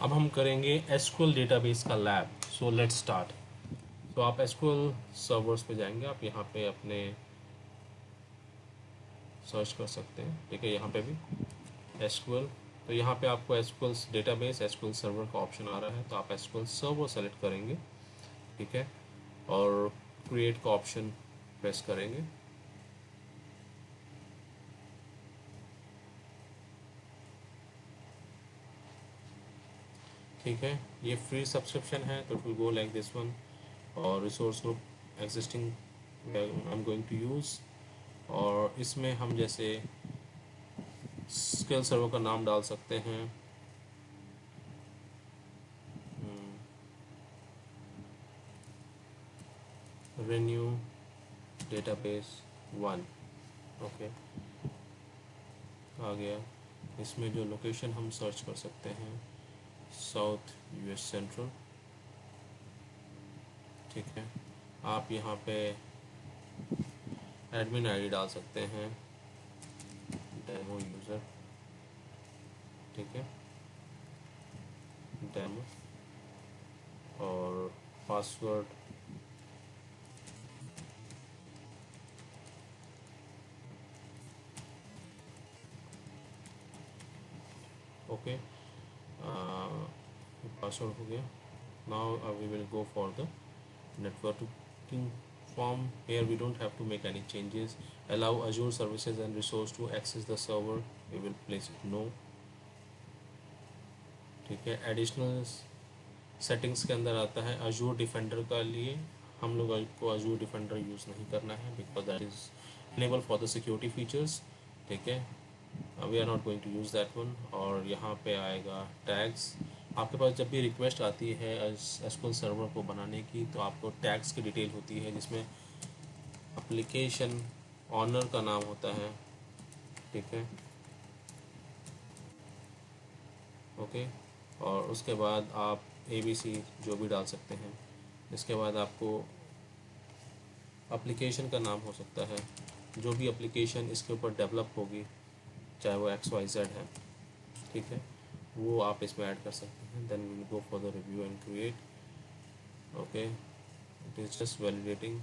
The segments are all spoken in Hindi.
अब हम करेंगे एसक्यूएल डेटाबेस का लैब। So let's start. तो आप एसक्यूएल सर्वर्स पे जाएंगे, आप यहाँ पे अपने सर्च कर सकते हैं, ठीक है। यहाँ पे भी एसक्यूएल, तो यहाँ पे आपको एसक्यूएल डेटाबेस एसक्यूएल सर्वर का ऑप्शन आ रहा है, तो आप एसक्यूएल सर्वर सेलेक्ट करेंगे, ठीक है, और क्रिएट का ऑप्शन प्रेस करेंगे। ठीक है, ये फ्री सब्सक्रिप्शन है, तो it will go like this one. और resource group existing I am going to use, और इसमें हम जैसे स्किल सर्वर का नाम डाल सकते हैं, रेन्यू डेटाबेस 1, ओके, आ गया। इसमें जो लोकेशन हम सर्च कर सकते हैं, साउथ यूएस सेंट्रल, ठीक है। आप यहाँ पे एडमिन आईडी डाल सकते हैं, डेमो यूज़र, ठीक है, डेमो, और पासवर्ड ओके, पासवर्ड हो गया। Now we will go for the networking form. Here we don't have to make any changes. Allow Azure services and resource to access the server, we will place it no, ठीक है। एडिशनल सेटिंग्स के अंदर आता है Azure Defender का लिए, हम लोग को Azure Defender यूज़ नहीं करना है because that is enable for the security features, ठीक है। We are not going to use that one. और यहाँ पे आएगा टैग्स। आपके पास जब भी रिक्वेस्ट आती है एसक्यूएल सर्वर को बनाने की, तो आपको टैग्स की डिटेल होती है, जिसमें एप्लीकेशन ऑनर का नाम होता है, ठीक है, ओके। और उसके बाद आप ABC जो भी डाल सकते हैं। इसके बाद आपको एप्लीकेशन का नाम हो सकता है, जो भी एप्लीकेशन इसके ऊपर डेवलप होगी, चाहे वो XYZ है, ठीक है, वो आप इसमें ऐड कर सकते हैं। Then we will go for the review and create, okay, it is just validating,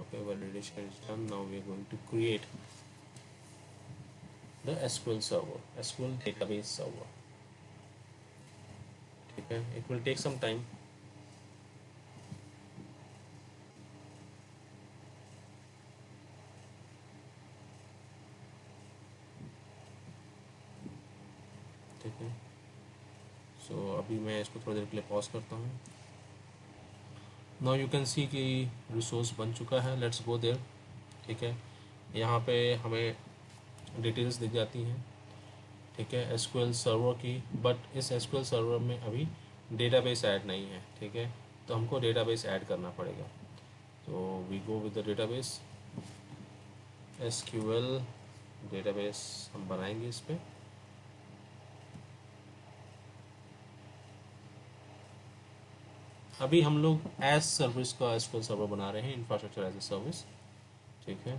okay, validation is done. Now we are going to create the SQL server, SQL database server, ठीक है। It will take some time. ठीक है, सो अभी मैं इसको थोड़ी देर के लिए पॉज करता हूँ। नाउ यू कैन सी कि रिसोर्स बन चुका है, लेट्स गो देयर, ठीक है। यहाँ पे हमें डिटेल्स दी जाती हैं, ठीक है, एसक्यूएल सर्वर की, बट इस एसक्यूएल सर्वर में अभी डेटाबेस ऐड नहीं है, ठीक है, तो हमको डेटाबेस ऐड करना पड़ेगा। तो we go with the database, SQL database हम बनाएंगे इस पर। अभी हम लोग एज सर्विस का एसक्यूएल सर्वर बना रहे हैं, इंफ्रास्ट्रक्चर एज ए सर्विस, ठीक है।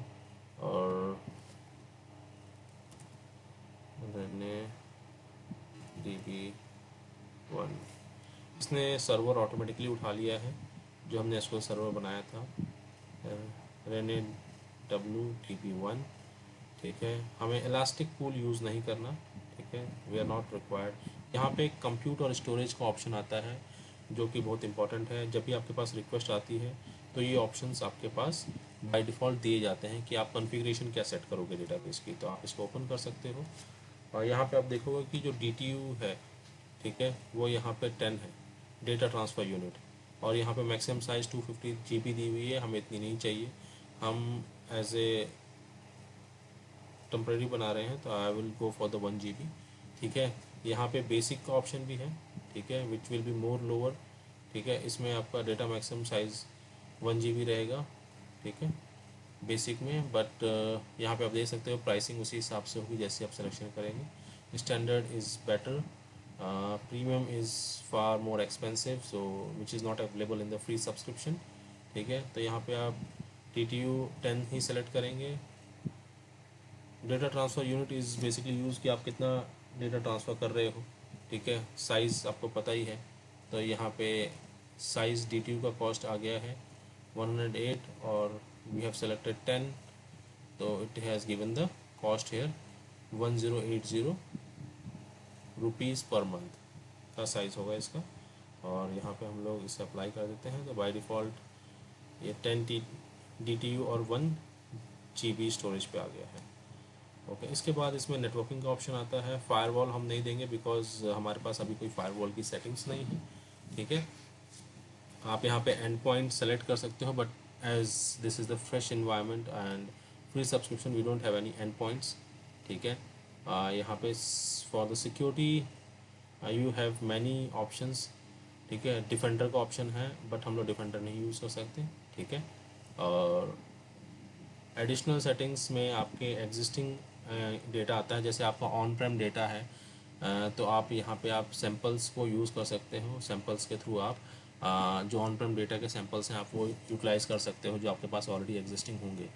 और रहने DB1, इसने सर्वर ऑटोमेटिकली उठा लिया है जो हमने एसक्यूएल सर्वर बनाया था, रहने DB1, ठीक है। हमें इलास्टिक पूल यूज़ नहीं करना, ठीक है, वी आर नॉट रिक्वायर्ड। यहाँ पे कंप्यूट और स्टोरेज का ऑप्शन आता है, जो कि बहुत इंपॉर्टेंट है। जब भी आपके पास रिक्वेस्ट आती है, तो ये ऑप्शंस आपके पास बाय डिफ़ॉल्ट दिए जाते हैं कि आप कॉन्फ़िगरेशन क्या सेट करोगे डेटाबेस की, तो आप इसको ओपन कर सकते हो। और यहाँ पे आप देखोगे कि जो DTU है, ठीक है, वो यहाँ पे 10 है, डेटा ट्रांसफ़र यूनिट, और यहाँ पे मैक्सिमम साइज़ 250 GB दी हुई है, हमें इतनी नहीं चाहिए, हम एज ए टेम्प्रेरी बना रहे हैं, तो I will go for the 1 GB, ठीक है। यहाँ पे बेसिक का ऑप्शन भी है, ठीक है, which will be more lower, ठीक है। इसमें आपका डेटा मैक्सिमम साइज़ 1 GB रहेगा, ठीक है, बेसिक में, बट यहाँ पे आप देख सकते हो प्राइसिंग उसी हिसाब से होगी जैसे आप सिलेक्शन करेंगे। Standard is better, premium is far more expensive, so which is not available in the free subscription, ठीक है। तो यहाँ पे आप DTU 10 ही सेलेक्ट करेंगे। Data transfer unit is basically use कि आप कितना डेटा ट्रांसफ़र कर रहे हो, ठीक है। साइज़ आपको पता ही है, तो यहाँ पे साइज़ DTU का कॉस्ट आ गया है 108 और वी हैव सेलेक्टेड 10, तो it has given the cost here 1080 rupees per month का साइज़ होगा इसका। और यहाँ पे हम लोग इसे अप्लाई कर देते हैं, तो बाय डिफ़ॉल्ट ये 10 DTU और 1 GB स्टोरेज पे आ गया है। ओके, इसके बाद इसमें नेटवर्किंग का ऑप्शन आता है। फायरवॉल हम नहीं देंगे बिकॉज हमारे पास अभी कोई फायरवॉल की सेटिंग्स नहीं है, ठीक है। आप यहाँ पे एंड पॉइंट सेलेक्ट कर सकते हो, but as this is the fresh environment and free subscription we don't have any endpoints, ठीक है। यहाँ पे for the security you have many options, ठीक है। डिफेंडर का ऑप्शन है बट हम लोग डिफेंडर नहीं यूज़ कर सकते, ठीक है। और एडिशनल सेटिंग्स में आपके एग्जिस्टिंग डेटा आता है, जैसे आपका ऑन प्रेम डेटा है, तो आप यहाँ पे आप सैम्पल्स को यूज़ कर सकते हो। सैम्पल्स के थ्रू आप जो ऑन प्रेम डेटा के सैम्पल्स हैं आप वो यूटिलाइज़ कर सकते हो जो आपके पास ऑलरेडी एग्जिस्टिंग होंगे,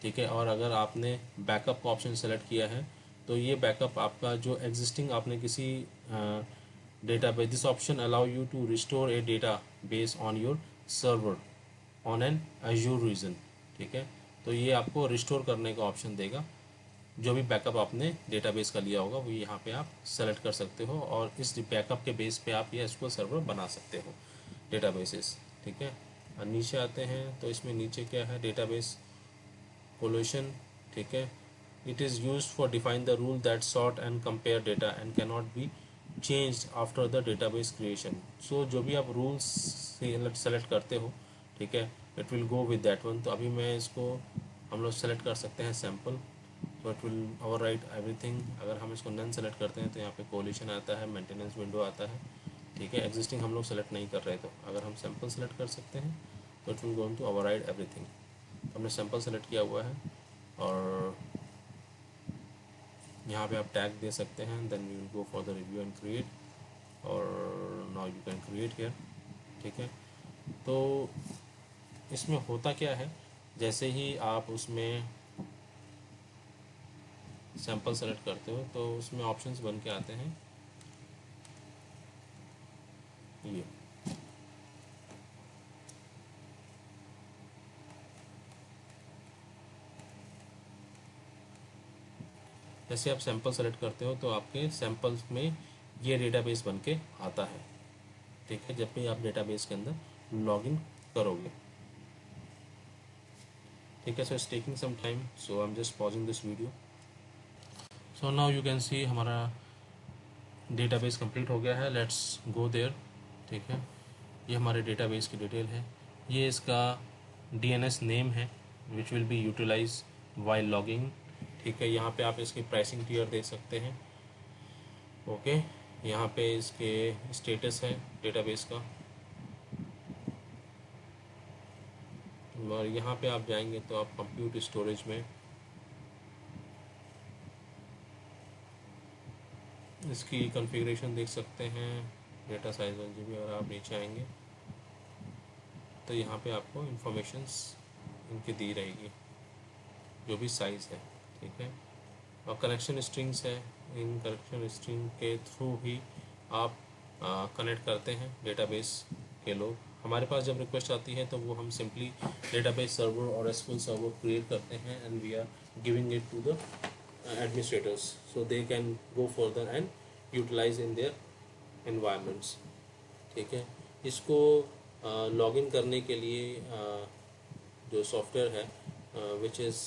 ठीक है। और अगर आपने बैकअप का ऑप्शन सेलेक्ट किया है तो ये बैकअप आपका जो एग्जिस्टिंग आपने किसी database, this option allow you to restore a database on your server on an Azure region, ठीक है। तो ये आपको रिस्टोर करने का ऑप्शन देगा। जो भी बैकअप आपने डेटाबेस का लिया होगा वो यहाँ पे आप सेलेक्ट कर सकते हो और इस बैकअप के बेस पे आप ये एसक्यूएल सर्वर बना सकते हो डेटाबेसेस, ठीक है। और नीचे आते हैं तो इसमें नीचे क्या है, डेटाबेस कोलेशन, ठीक है। It is used for define the rule that sort and compare data and can not be changed after the database creation. So जो भी आप रूल्स सेलेक्ट करते हो, ठीक है, इट विल गो विद दैट वन। तो अभी मैं इसको हम लोग सेलेक्ट कर सकते हैं सैम्पल, तो इट विल ओवरराइट एवरीथिंग। अगर हम इसको नन सेलेक्ट करते हैं तो यहाँ पे कोलिशन आता है, मेंटेनेंस विंडो आता है, ठीक है। एग्जिस्टिंग हम लोग सेलेक्ट नहीं कर रहे, तो अगर हम सैम्पल सेलेक्ट कर सकते हैं तो it will going to overwrite everything. हमने सैम्पल सेलेक्ट किया हुआ है और यहाँ पे आप टैग दे सकते हैं, then we will go for the review and create, और now you can create here, ठीक है। तो इसमें होता क्या है, जैसे ही आप उसमें सैम्पल सेलेक्ट करते हो तो उसमें ऑप्शंस बन के आते हैं ये, जैसे आप सैम्पल सेलेक्ट करते हो तो आपके सैम्पल्स में ये डेटाबेस बन के आता है, ठीक है, जब भी आप डेटाबेस के अंदर लॉगिन करोगे, ठीक है। So it's taking some time, so I am just pausing this video. So now you can see हमारा डेटाबेस कंप्लीट हो गया है। लेट्स गो देयर, ठीक है। ये हमारे डेटाबेस की डिटेल है, ये इसका DNS नेम है which will be utilize while logging, ठीक है। यहाँ पे आप इसकी प्राइसिंग टियर देख सकते हैं, ओके। यहाँ पे इसके स्टेटस है डेटाबेस का, और यहाँ पे आप जाएंगे तो आप कंप्यूट स्टोरेज में इसकी कॉन्फ़िगरेशन देख सकते हैं, डेटा साइज 1 GB। और आप नीचे आएंगे तो यहाँ पे आपको इंफॉर्मेशंस इनकी दी रहेगी, जो भी साइज़ है, ठीक है। और कनेक्शन स्ट्रिंग्स है, इन कनेक्शन स्ट्रिंग के थ्रू ही आप कनेक्ट करते हैं डेटाबेस के लोग। हमारे पास जब रिक्वेस्ट आती है तो वो हम सिंपली डेटाबेस सर्वर और एसक्यूएल सर्वर क्रिएट करते हैं and we are giving it to the administrators so they can go further and utilize in their environments, ठीक है। इसको लॉगिन करने के लिए जो सॉफ्टवेयर है विच इज़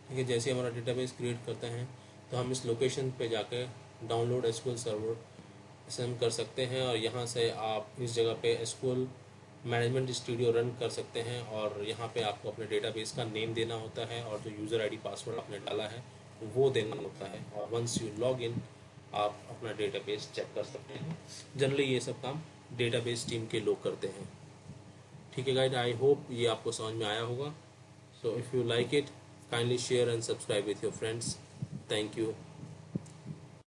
ठीक है, जैसे हमारा डेटाबेस क्रिएट करते हैं तो हम इस लोकेशन पे जाकर डाउनलोड एसक्यूएल सर्वर से हम कर सकते हैं, और यहाँ से आप इस जगह पे एसक्यूएल मैनेजमेंट स्टूडियो रन कर सकते हैं। और यहाँ पे आपको अपने डेटाबेस का नेम देना होता है और जो यूज़र आईडी पासवर्ड आपने डाला है वो देना होता है, और वंस यू लॉग इन आप अपना डेटाबेस चेक कर सकते हैं। जनरली ये सब काम डेटाबेस टीम के लोग करते हैं, ठीक है गाइड। आई होप ये आपको समझ में आया होगा। So if you like it, kindly share and subscribe with your friends. Thank you.